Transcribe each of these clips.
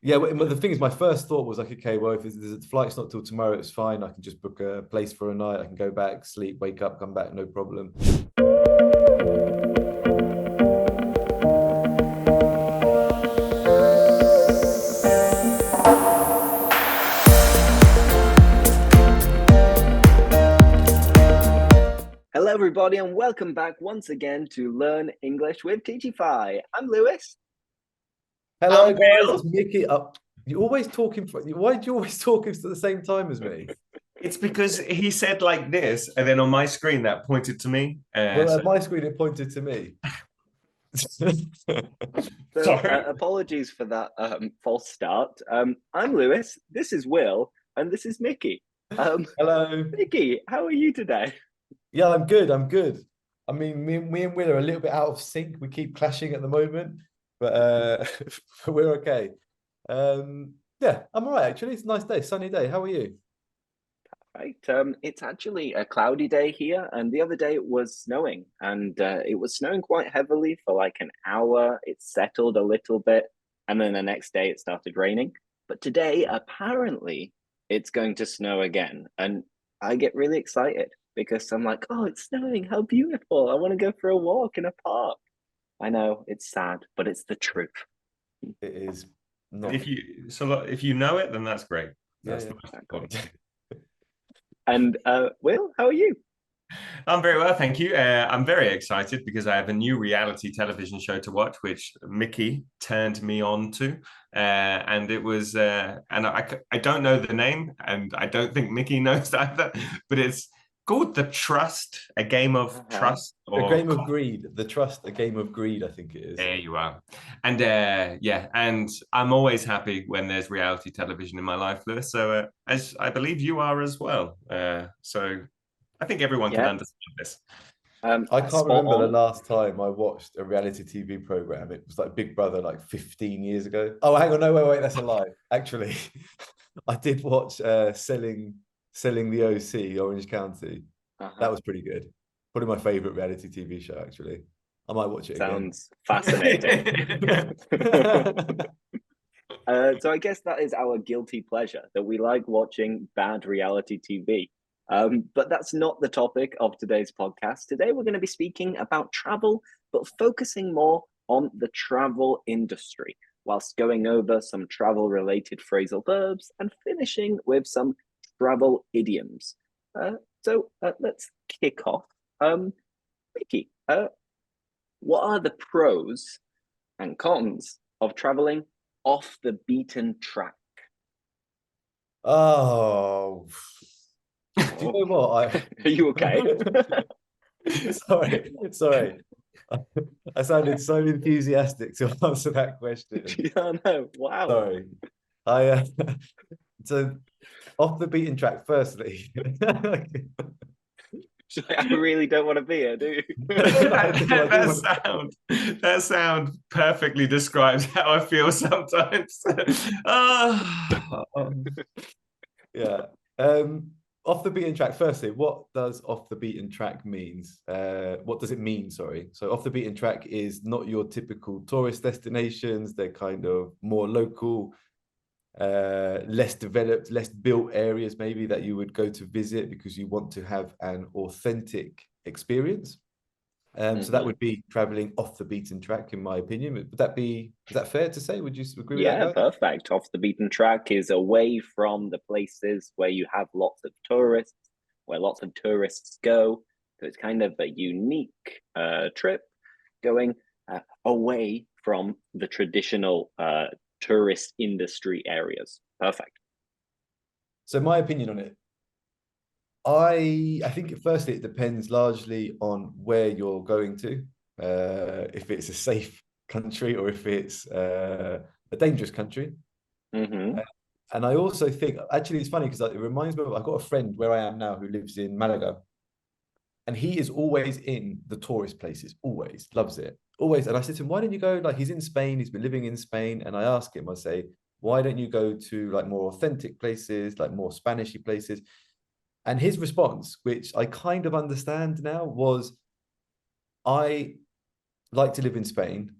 Yeah, but the thing is, my first thought was like, okay, well, if there's a flight's not till tomorrow, it's fine. I can just book a place for a night. I can go back, sleep, wake up, come back, no problem. Hello, everybody, and welcome back once again to Learn English with Teachify. I'm Lewis. Hello, I'm guys, Will. it's Mickey. You're always talking. Why do you always talk at the same time as me? It's because he said like this, and then on my screen that pointed to me. Well, at my screen, it pointed to me. So, Sorry. apologies for that false start. I'm Lewis. This is Will, and this is Mickey. Hello. Mickey, how are you today? Yeah, I'm good. I'm good. I mean, me and Will are a little bit out of sync. We keep clashing at the moment, but but we're okay. Yeah, I'm all right actually. It's a nice day, sunny day. How are you? Right. It's actually a cloudy day here, and the other day it was snowing, and it was snowing quite heavily for like an hour. It settled a little bit, and then the next day it started raining. But today, apparently, it's going to snow again, and I get really excited because I'm like, "Oh, it's snowing! How beautiful! I want to go for a walk in a park." I know it's sad, but it's the truth. It is not. If you know it, then that's great. Yeah, That's the most Exactly. important thing. And Will, how are you? I'm very well, thank you. I'm very excited because I have a new reality television show to watch, which Mickey turned me on to, and it was, and I don't know the name, and I don't think Mickey knows either, but it's called The Trust, a game of Uh-huh. trust A or. game of greed. The trust, a game of greed, I think it is. There you are. And yeah, and I'm always happy when there's reality television in my life, Lewis. So as I believe you are as well. So I think everyone can Yeah. understand this. I can't Spot remember the on. last time I watched a reality TV program. It was like Big Brother, like 15 years ago. Oh, hang on, no, wait, that's a lie. Actually, I did watch Selling the OC, Orange County. Uh-huh. That was pretty good. Probably my favorite reality TV show, actually. I might watch it again. Sounds fascinating. So I guess that is our guilty pleasure, that we like watching bad reality TV. But that's not the topic of today's podcast. Today we're going to be speaking about travel, but focusing more on the travel industry, whilst going over some travel-related phrasal verbs and finishing with some travel idioms. So let's kick off. Mickey, what are the pros and cons of traveling off the beaten track? Oh, do you know what? Are you okay? Sorry. I sounded so enthusiastic to answer that question. Yeah, no, wow. Sorry. I so off the beaten track, firstly. I really don't want to be here, do you? That sound perfectly describes how I feel sometimes. Yeah. Off the beaten track, firstly, what does off the beaten track means? What does it mean? Sorry. So off the beaten track is not your typical tourist destinations. They're kind of more local, less developed, less built areas maybe that you would go to visit because you want to have an authentic experience. So that would be traveling off the beaten track, in my opinion. Is that fair to say? Would you agree with that, Yeah, guys? perfect. Off the beaten track is away from the places where you have lots of tourists, where lots of tourists go. So it's kind of a unique trip going away from the traditional tourist industry areas. Perfect. So my opinion on it, I think firstly it depends largely on where you're going to, if it's a safe country or if it's a dangerous country. Mm-hmm. And I also think actually it's funny because it reminds me of I've got a friend where I am now who lives in Malaga, and he is always in the tourist places, always loves it, always. And I said to him, why don't you go? Like he's in Spain, he's been living in Spain, and I ask him, I say, why don't you go to like more authentic places, like more Spanishy places? And his response, which I kind of understand now, was I like to live in Spain,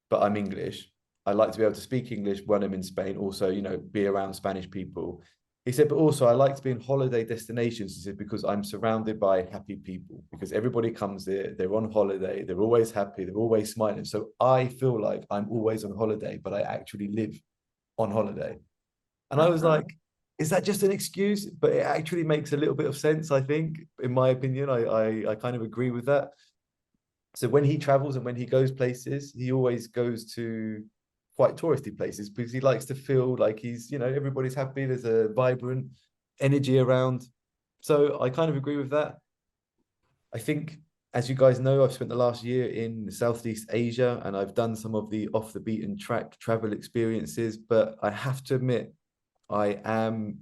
but I'm English. I like to be able to speak English when I'm in Spain, also, you know, be around Spanish people. He said, but also I like to be in holiday destinations, he said, because I'm surrounded by happy people, because everybody comes there, they're on holiday, they're always happy, they're always smiling. So I feel like I'm always on holiday, but I actually live on holiday. And I was like, is that just an excuse? But it actually makes a little bit of sense, I think, in my opinion. I kind of agree with that. So when he travels and when he goes places, he always goes to quite touristy places because he likes to feel like he's, you know, everybody's happy. There's a vibrant energy around. So I kind of agree with that. I think, as you guys know, I've spent the last year in Southeast Asia and I've done some of the off the beaten track travel experiences, but I have to admit, I am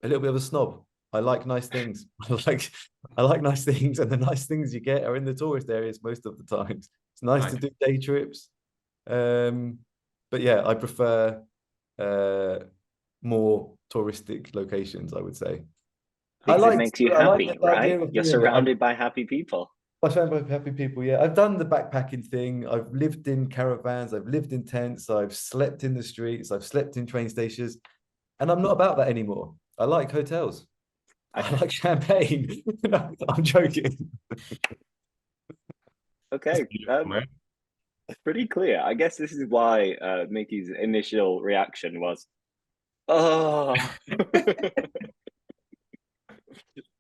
a little bit of a snob. I like nice things. I like nice things, and the nice things you get are in the tourist areas most of the times. It's nice to do day trips. But yeah, I prefer more touristic locations, I would say. Because it makes you happy, right? You're surrounded by happy people. I surrounded by happy people, yeah. I've done the backpacking thing. I've lived in caravans. I've lived in tents. I've slept in the streets. I've slept in train stations. And I'm not about that anymore. I like hotels. I like champagne. No, I'm joking. Okay. Pretty clear. I guess this is why Mickey's initial reaction was, oh.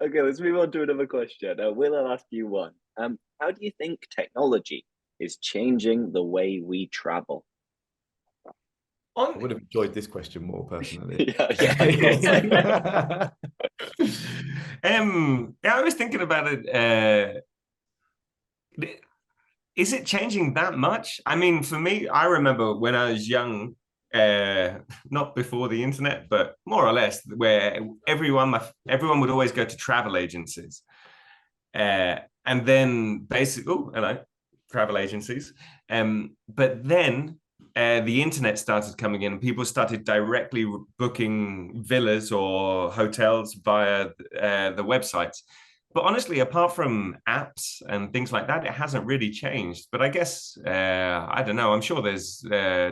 Okay, let's move on to another question. Will, I'll ask you one. How do you think technology is changing the way we travel? I would have enjoyed this question more personally. Yeah, I was thinking about it. Is it changing that much? I mean, for me, I remember when I was young, not before the internet, but more or less, where everyone would always go to travel agencies, and then basically, travel agencies. But then the internet started coming in, and people started directly booking villas or hotels via the websites. But honestly, apart from apps and things like that, it hasn't really changed. But I guess, I don't know, I'm sure there's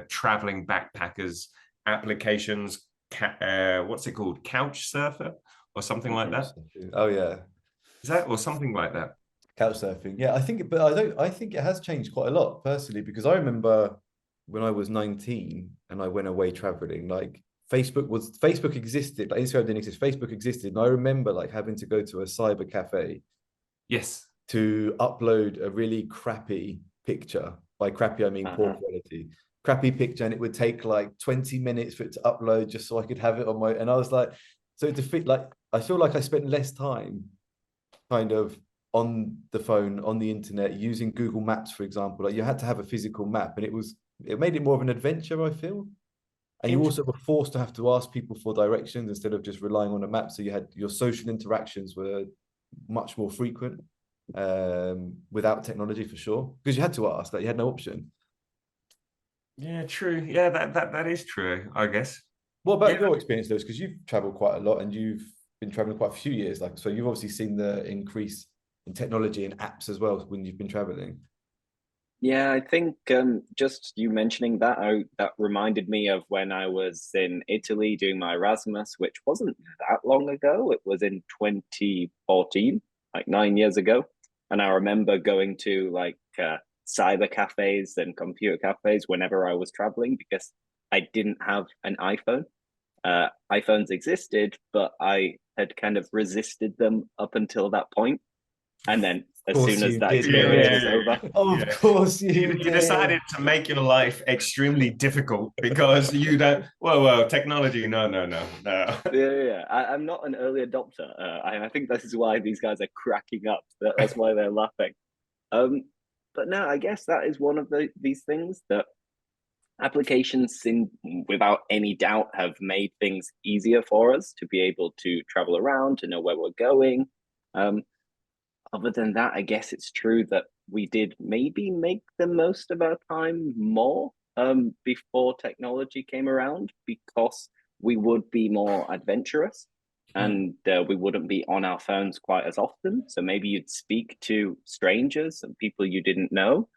traveling backpackers applications, what's it called? Couch surfer or something like that? Oh, yeah. Is that, or something like that? Couch surfing. Yeah, I think it has changed quite a lot personally, because I remember when I was 19 and I went away traveling, like Facebook existed, like Instagram didn't exist, Facebook existed. And I remember like having to go to a cyber cafe. Yes. To upload a really crappy picture. By crappy, I mean poor quality. Crappy picture, and it would take like 20 minutes for it to upload just so I could have it on my, and I was like, so to fit, like, I feel like I spent less time kind of on the phone, on the internet, using Google Maps, for example. Like you had to have a physical map, and it made it more of an adventure, I feel. And you also were forced to have to ask people for directions instead of just relying on a map. So you had your social interactions were much more frequent without technology, for sure, because you had to ask, like you had no option. Yeah, true. Yeah, that is true, I guess. What about your experience, Lewis? Because you've traveled quite a lot and you've been traveling quite a few years, like, so you've obviously seen the increase in technology and apps as well when you've been traveling. Yeah, I think just you mentioning that, that reminded me of when I was in Italy doing my Erasmus, which wasn't that long ago. It was in 2014, like 9 years ago. And I remember going to like cyber cafes and computer cafes whenever I was traveling because I didn't have an iPhone. iPhones existed, but I had kind of resisted them up until that point. And then as soon as that experience was over, of course you decided to make your life extremely difficult because you don't. Whoa, technology, no. Yeah. I'm not an early adopter. I think this is why these guys are cracking up. That's why they're laughing. But no, I guess that is one of these things that applications, without any doubt, have made things easier for us to be able to travel around, to know where we're going. Other than that, I guess it's true that we did maybe make the most of our time more before technology came around, because we would be more adventurous and we wouldn't be on our phones quite as often. So maybe you'd speak to strangers and people you didn't know.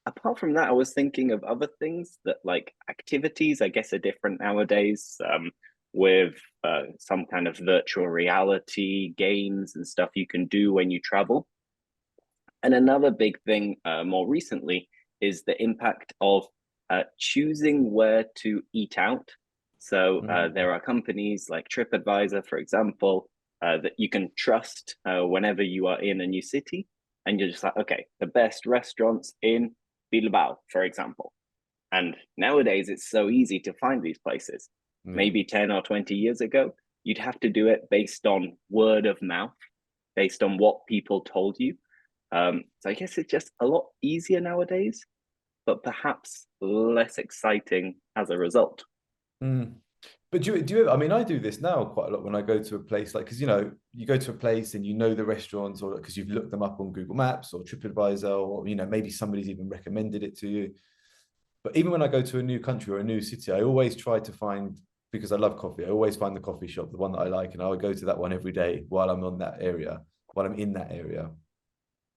apart from that, I was thinking of other things that like activities, I guess, are different nowadays. With some kind of virtual reality games and stuff you can do when you travel. And another big thing more recently is the impact of choosing where to eat out. So there are companies like TripAdvisor, for example, that you can trust whenever you are in a new city. And you're just like, okay, the best restaurants in Bilbao, for example. And nowadays, it's so easy to find these places. Maybe 10 or 20 years ago, you'd have to do it based on word of mouth, based on what people told you. So I guess it's just a lot easier nowadays, but perhaps less exciting as a result. But do you, I mean, I do this now quite a lot when I go to a place, like, because, you know, you go to a place and you know the restaurants, or because you've looked them up on Google Maps or TripAdvisor, or, you know, maybe somebody's even recommended it to you. But even when I go to a new country or a new city, I always try to find, because I love coffee, I always find the coffee shop, the one that I like, and I would go to that one every day while I'm in that area.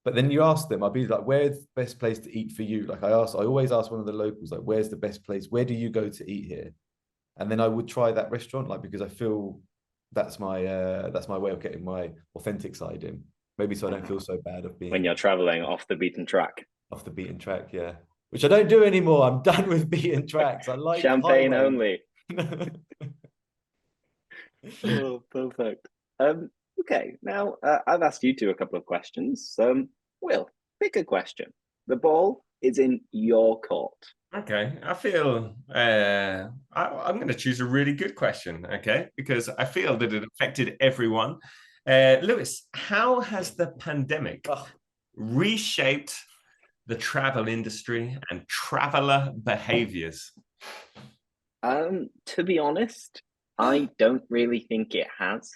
But then you ask them, I'll be like, where's the best place to eat for you? Like I always ask one of the locals, like, where's the best place? Where do you go to eat here? And then I would try that restaurant, like, because I feel that's my way of getting my authentic side in. Maybe so I don't feel so bad of being when you're traveling off the beaten track. Off the beaten track, yeah. Which I don't do anymore. I'm done with beaten tracks. I like champagne highways. only. Oh, perfect. Okay, now I've asked you two a couple of questions. Will, pick a question. The ball is in your court. Okay, I feel I'm going to choose a really good question, okay, because I feel that it affected everyone. Lewis, how has the pandemic reshaped the travel industry and traveler behaviors? To be honest, I don't really think it has.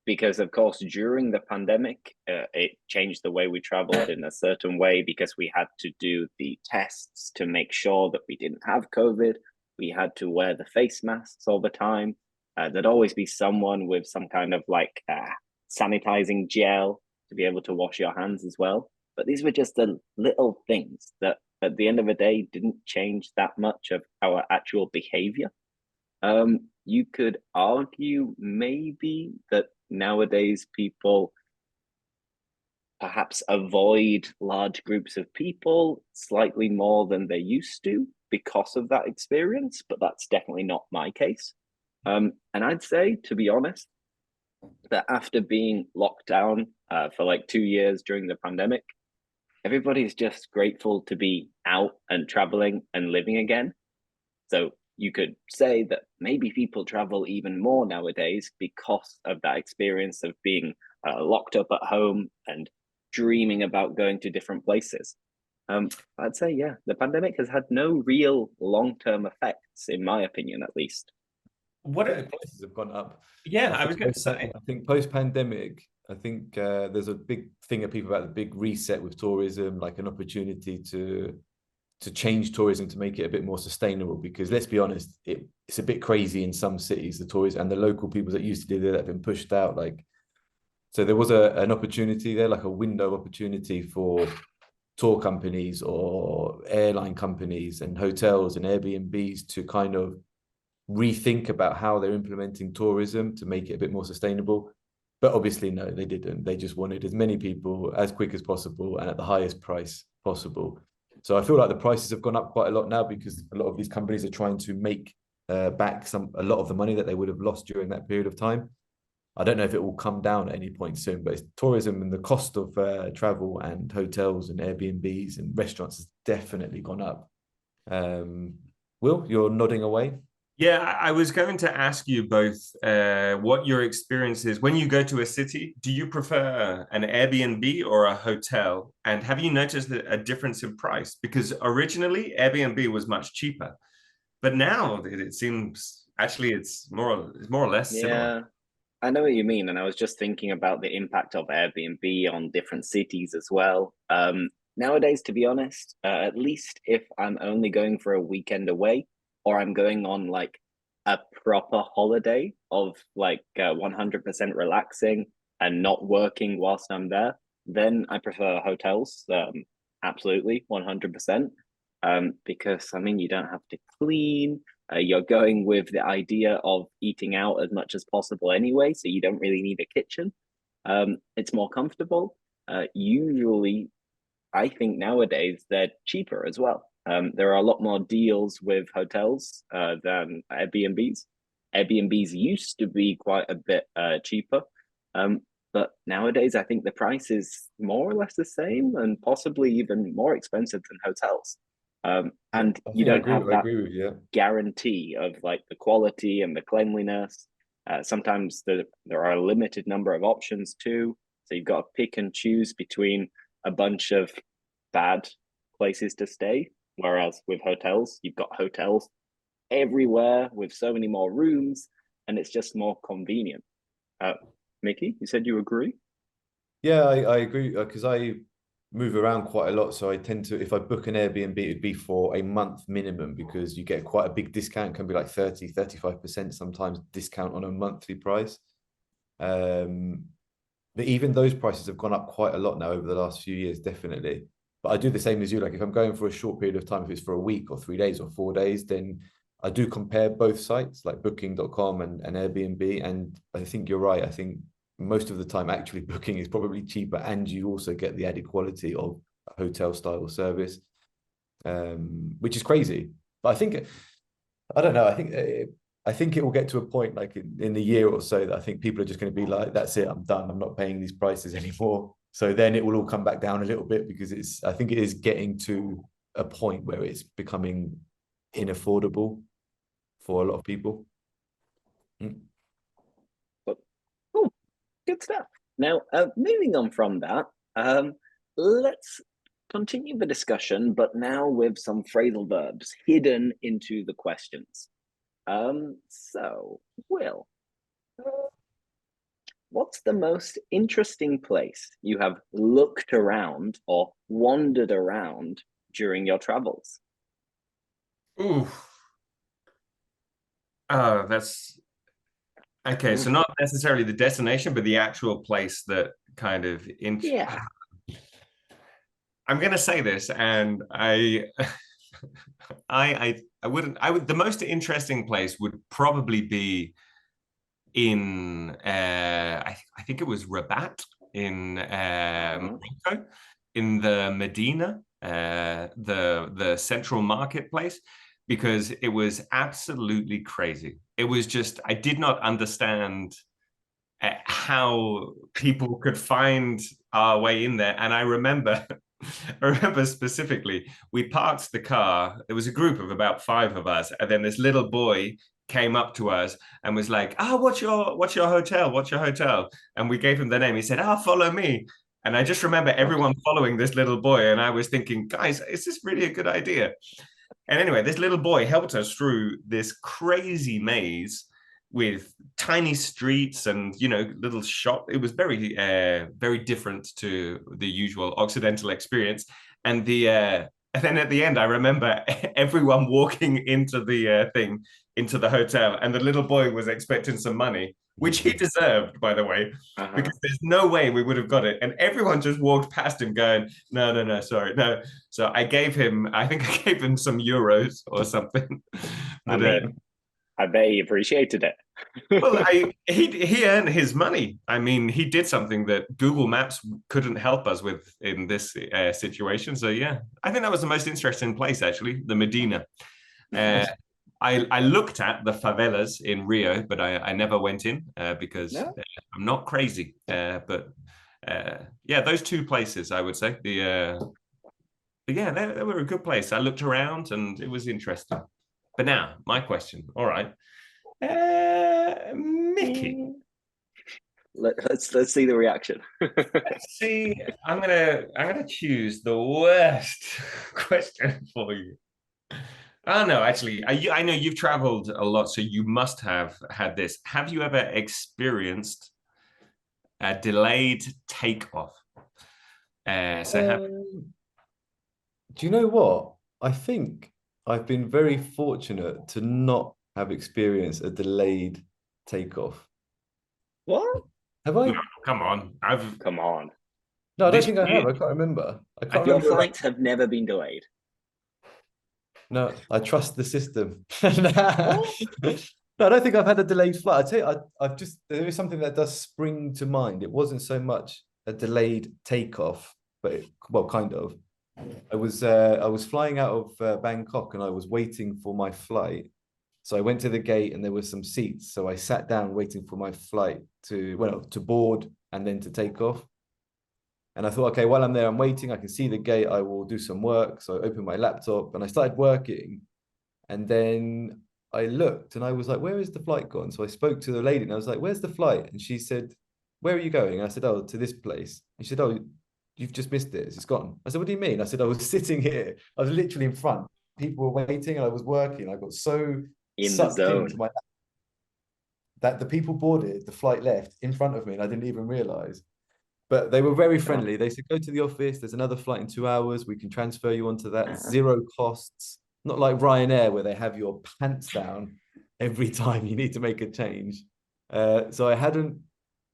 Because of course, during the pandemic, it changed the way we traveled in a certain way because we had to do the tests to make sure that we didn't have COVID. We had to wear the face masks all the time. There'd always be someone with some kind of like sanitizing gel to be able to wash your hands as well. But these were just the little things that at the end of the day didn't change that much of our actual behavior. You could argue maybe that nowadays people perhaps avoid large groups of people slightly more than they used to because of that experience, but that's definitely not my case. And I'd say, to be honest, that after being locked down for like 2 years during the pandemic, everybody's just grateful to be out and traveling and living again. So you could say that maybe people travel even more nowadays because of that experience of being locked up at home and dreaming about going to different places. I'd say, yeah, the pandemic has had no real long-term effects, in my opinion, at least. What prices have gone up? Yeah, I was going to say. I think post-pandemic, I think there's a big thing of people about the big reset with tourism, like an opportunity to change tourism to make it a bit more sustainable, because let's be honest, it's a bit crazy in some cities, the tourists and the local people that used to do that have been pushed out. Like, so there was an opportunity there, like a window opportunity for tour companies or airline companies and hotels and Airbnbs to kind of rethink about how they're implementing tourism to make it a bit more sustainable. But obviously, no, they didn't. They just wanted as many people as quick as possible and at the highest price possible. So I feel like the prices have gone up quite a lot now because a lot of these companies are trying to make back a lot of the money that they would have lost during that period of time. I don't know if it will come down at any point soon, but tourism and the cost of travel and hotels and Airbnbs and restaurants has definitely gone up. Will, you're nodding away. Yeah, I was going to ask you both what your experience is. When you go to a city, do you prefer an Airbnb or a hotel? And have you noticed a difference in price? Because originally Airbnb was much cheaper, but now it seems actually it's more or less similar. Yeah, I know what you mean. And I was just thinking about the impact of Airbnb on different cities as well. Nowadays, to be honest, at least if I'm only going for a weekend away, or I'm going on like a proper holiday of like 100% relaxing and not working whilst I'm there, then I prefer hotels. Absolutely, 100%. Because I mean, you don't have to clean. You're going with the idea of eating out as much as possible anyway, so you don't really need a kitchen. It's more comfortable. Usually, I think nowadays they're cheaper as well. There are a lot more deals with hotels than Airbnbs. Airbnbs used to be quite a bit cheaper, but nowadays I think the price is more or less the same and possibly even more expensive than hotels. Yeah, And I you think I don't agree. have I that agree with you. guarantee of like the quality and the cleanliness. Sometimes there are a limited number of options too, so you've got to pick and choose between a bunch of bad places to stay. Whereas with hotels, you've got hotels everywhere with so many more rooms, and it's just more convenient. Mickey, you said you agree? Yeah, I agree because I move around quite a lot. So I tend to, if I book an Airbnb, it'd be for a month minimum because you get quite a big discount, can be like 35% sometimes discount on a monthly price. But even those prices have gone up quite a lot now over the last few years, definitely. But I do the same as you. Like if I'm going for a short period of time, if it's for a week or 3 days or 4 days, then I do compare both sites like booking.com and Airbnb. And I think you're right. I think most of the time actually booking is probably cheaper and you also get the added quality of a hotel style service, which is crazy. But I think, I don't know, I think it will get to a point like in a year or so that I think people are just going to be like, that's it, I'm done, I'm not paying these prices anymore. So then it will all come back down a little bit because I think it is getting to a point where it's becoming inaffordable for a lot of people. But, oh, good stuff. Now, moving on from that, let's continue the discussion, but now with some phrasal verbs hidden into the questions. So, Will, what's the most interesting place you have looked around or wandered around during your travels? Ooh. Oh, that's okay. So not necessarily the destination, but the actual place that kind of Yeah. I'm gonna say this, and I wouldn't. I would. The most interesting place would probably be in. I think it was Rabat in Morocco, in the Medina, the central marketplace, because it was absolutely crazy. It was just I did not understand how people could find our way in there. And I remember, I remember specifically, we parked the car. There was a group of about 5 of us, and then this little boy came up to us and was like, "Ah, oh, what's your hotel? What's your hotel?" And we gave him the name. He said, "Ah, oh, follow me." And I just remember everyone following this little boy, and I was thinking, guys, is this really a good idea? And anyway, this little boy helped us through this crazy maze with tiny streets and little shop. It was very very different to the usual Occidental experience. And then at the end, I remember everyone walking into the into the hotel, and the little boy was expecting some money, which he deserved, by the way, because there's no way we would have got it. And everyone just walked past him going, no, no, no, sorry, no. So I think I gave him some euros or something. But, I bet he appreciated it. well, he earned his money. I mean, he did something that Google Maps couldn't help us with in this situation. So yeah, I think that was the most interesting place, actually, the Medina. I looked at the favelas in Rio, but I never went in because I'm not crazy. But yeah, those 2 places, I would say. But yeah, they were a good place. I looked around and it was interesting. But now, my question. All right. Mickey. Let's see the reaction. Let's see. I'm gonna choose the worst question for you. Oh no, actually, I know you've traveled a lot, so you must have had this. Have you ever experienced a delayed takeoff? Do you know what? I think I've been very fortunate to not have experienced a delayed takeoff. What? Have I? No, come on. Come on. No, I don't This think I have. year, I can't remember. I can't Your remember. flights have never been delayed. No, I trust the system. What? No, I don't think I've had a delayed flight. I tell you, I've just there is something that does spring to mind. It wasn't so much a delayed takeoff, but well, kind of. I was flying out of Bangkok and I was waiting for my flight. So I went to the gate and there were some seats. So I sat down waiting for my flight to board and then to take off. And I thought, okay, while I'm there, I'm waiting. I can see the gate. I will do some work. So I opened my laptop and I started working. And then I looked and I was like, where is the flight gone? So I spoke to the lady and I was like, where's the flight? And she said, where are you going? And I said, oh, to this place. And she said, oh, you've just missed it. It's gone. I said, what do you mean? I said, I was sitting here. I was literally in front. People were waiting and I was working. I got so In the sucked zone. into my that the people boarded, the flight left in front of me and I didn't even realize. But they were very friendly. They said, go to the office. There's another flight in 2 hours. We can transfer you onto that. Zero costs. Not like Ryanair, where they have your pants down every time you need to make a change. So I hadn't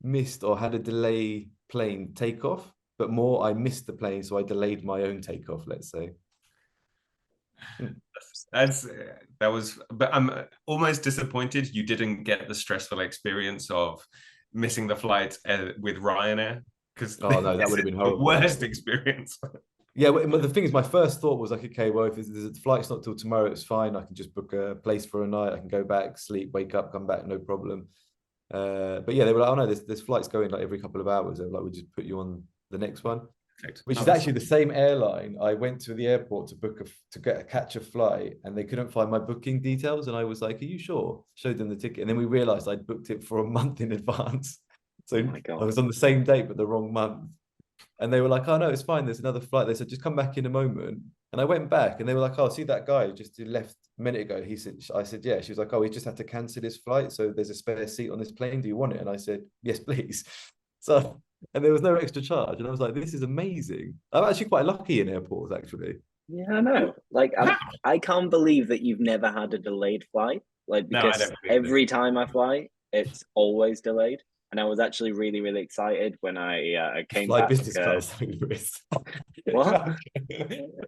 missed or had a delay plane takeoff, but more I missed the plane. So I delayed my own takeoff, let's say. That's that was, but I'm almost disappointed you didn't get the stressful experience of missing the flight with Ryanair, because Oh no, that would have been the horrible. worst experience. Yeah, but the thing is, my first thought was like, okay, well, if the flight's not till tomorrow, it's fine. I can just book a place for a night. I can go back, sleep, wake up, come back, no problem. But yeah, they were like, oh no, this flight's going like every couple of hours. They were like, we just put you on the next one. Perfect. Which is actually the same airline. I went to the airport to catch a flight, and they couldn't find my booking details. And I was like, "Are you sure?" Showed them the ticket, and then we realized I'd booked it for a month in advance. So I was on the same date but the wrong month. And they were like, "Oh no, it's fine. There's another flight." They said, "Just come back in a moment." And I went back, and they were like, "Oh, see that guy just left a minute ago?" He said, "I said, yeah." She was like, "Oh, he just had to cancel his flight. So there's a spare seat on this plane. Do you want it?" And I said, "Yes, please." So. And there was no extra charge. And I was like, this is amazing. I'm actually quite lucky in airports, actually. Yeah, I know. Like, I can't believe that you've never had a delayed flight. Like, No, I because don't believe every time I fly, it's always delayed. And I was actually really, really excited when I came Fly back. business class, Lewis. What?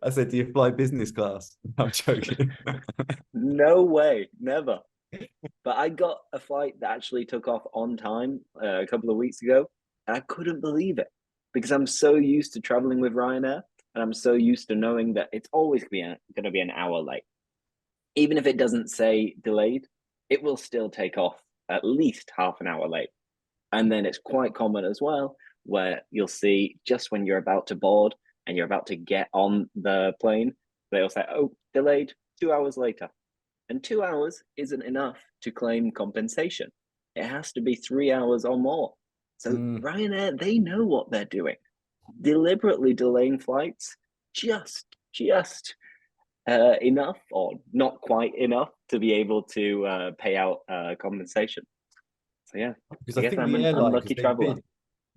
I said, do you fly business class? I'm joking. No way, never. But I got a flight that actually took off on time a couple of weeks ago, and I couldn't believe it because I'm so used to traveling with Ryanair, and I'm so used to knowing that it's always going to be an hour late. Even if it doesn't say delayed, it will still take off at least half an hour late. And then it's quite common as well, where you'll see just when you're about to board and you're about to get on the plane, they'll say, oh, delayed 2 hours later. And 2 hours isn't enough to claim compensation. It has to be 3 hours or more. So Ryanair, they know what they're doing. Deliberately delaying flights just enough or not quite enough to be able to pay out compensation. So yeah, because I I guess think I'm the an airline, unlucky traveler.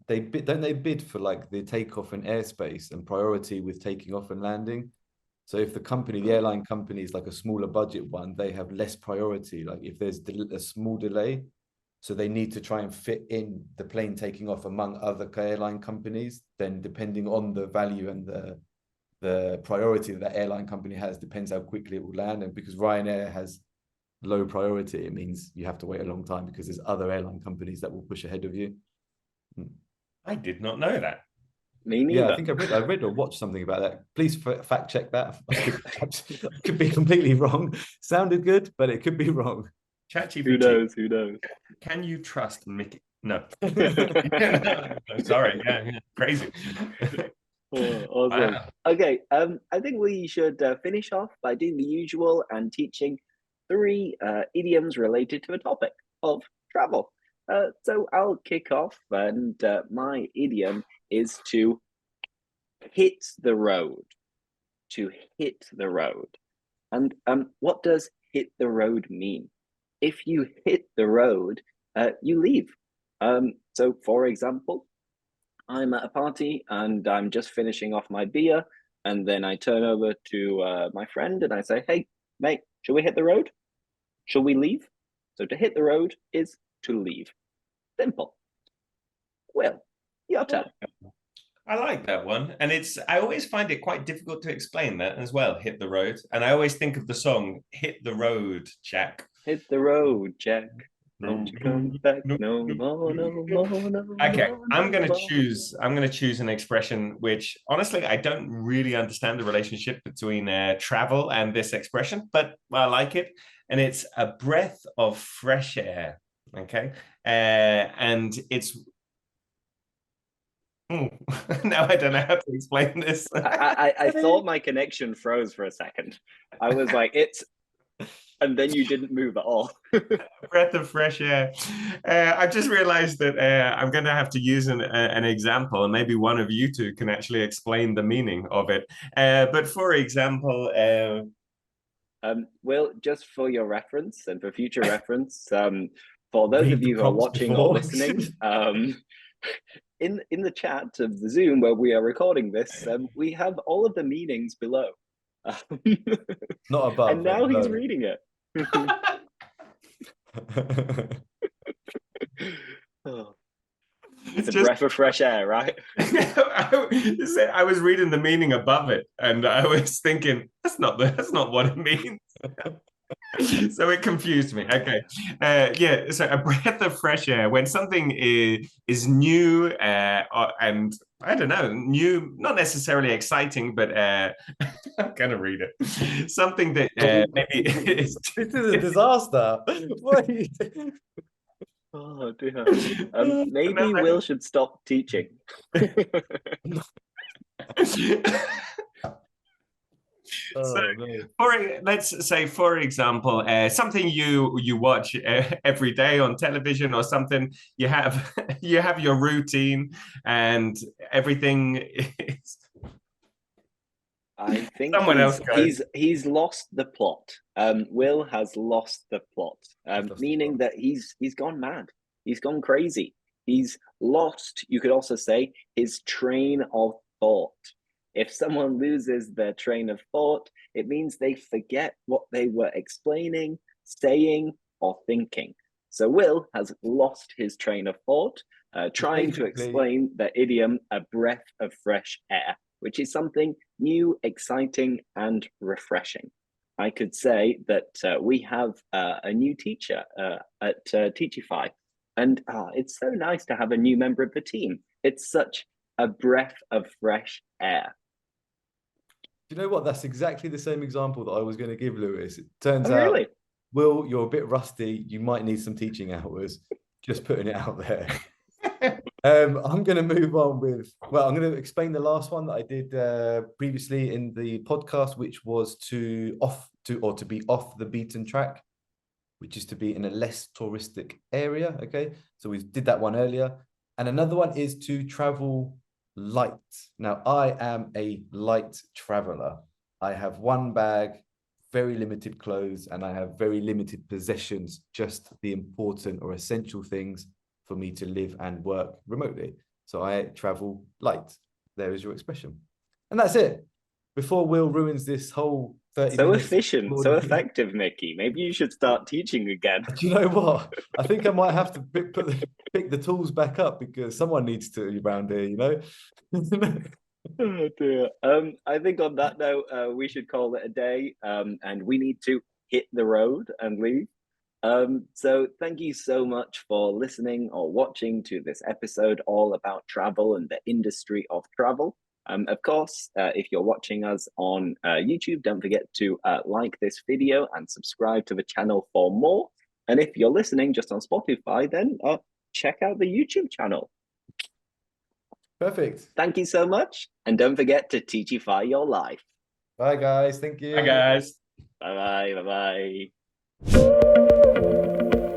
they bid, don't they bid for like the takeoff and airspace and priority with taking off and landing? So if the airline company is like a smaller budget one, they have less priority. Like if there's a small delay, so they need to try and fit in the plane taking off among other airline companies, then depending on the value and the priority that airline company has depends how quickly it will land. And because Ryanair has low priority, it means you have to wait a long time because there's other airline companies that will push ahead of you. I did not know that. Me neither. Yeah, I think I read or watched something about that. Please fact check that. I could be completely wrong. Sounded good, but it could be wrong. ChatGPT. Who knows? Can you trust Mickey? No. Sorry. Yeah. Crazy. Oh, awesome. Wow. Okay. I think we should finish off by doing the usual and teaching 3 idioms related to a topic of travel. So I'll kick off, and my idiom is to hit the road. To hit the road. And what does hit the road mean? If you hit the road, you leave. So, for example, I'm at a party and I'm just finishing off my beer, and then I turn over to my friend and I say, "Hey, mate, shall we hit the road? Shall we leave?" So to hit the road is to leave. Simple. Will, your turn. I like that one. And I always find it quite difficult to explain that as well, hit the road. And I always think of the song, Hit the Road, Jack. Hit the road, Jack. Don't come back no more, no more, no more. Okay, I'm no gonna more. choose an expression which honestly I don't really understand the relationship between travel and this expression, but I like it. And it's a breath of fresh air. Okay. And it's now I don't know how to explain this. I thought my connection froze for a second. I was like, it's, and then you didn't move at all. Breath of fresh air. I just realized that I'm going to have to use an example, and maybe one of you two can actually explain the meaning of it. But for example, Will, just for your reference and for future reference, for those of you who are watching or listening, in the chat of the Zoom where we are recording this, we have all of the meanings below. Not above. And now he's reading it. Oh. It's a breath of fresh air, right? I was reading the meaning above it, and I was thinking that's not what it means. So it confused me. Okay, yeah. So a breath of fresh air when something is new, and I don't know, new, not necessarily exciting, but I'm gonna read it. Something that maybe is. This is a disaster. What are you doing? Oh dear. Maybe Will should stop teaching. So, let's say, for example, something you watch every day on television, or something you have your routine, and everything is. I think Someone else he's lost the plot. Will has lost the plot, meaning that he's gone mad. He's gone crazy. He's lost, you could also say, his train of thought. If someone loses their train of thought, it means they forget what they were explaining, saying, or thinking. So Will has lost his train of thought, trying to explain the idiom, a breath of fresh air, which is something new, exciting, and refreshing. I could say that we have a new teacher at Teachify, and it's so nice to have a new member of the team. It's such a breath of fresh air. Do you know what? That's exactly the same example that I was going to give, Lewis. It turns out, really? Will, you're a bit rusty. You might need some teaching hours. Just putting it out there. I'm going to move on with, I'm going to explain the last one that I did previously in the podcast, which was to be off the beaten track, which is to be in a less touristic area. Okay, so we did that one earlier. And another one is to travel light. Now, I am a light traveler. I have one bag, very limited clothes, and I have very limited possessions, just the important or essential things for me to live and work remotely. So I travel light. There is your expression. And that's it. Before Will ruins this whole 30 so minutes. Efficient, so effective, Mickey. Maybe you should start teaching again. Do you know what? I think I might have to pick the tools back up, because someone needs to be around here, you know? Oh dear. I think on that note, we should call it a day, and we need to hit the road and leave. So thank you so much for listening or watching to this episode all about travel and the industry of travel. Of course, if you're watching us on YouTube, don't forget to like this video and subscribe to the channel for more. And if you're listening just on Spotify, then check out the YouTube channel. Perfect. Thank you so much. And don't forget to Teachify your life. Bye, guys. Thank you. Bye, guys. Bye-bye. Bye-bye.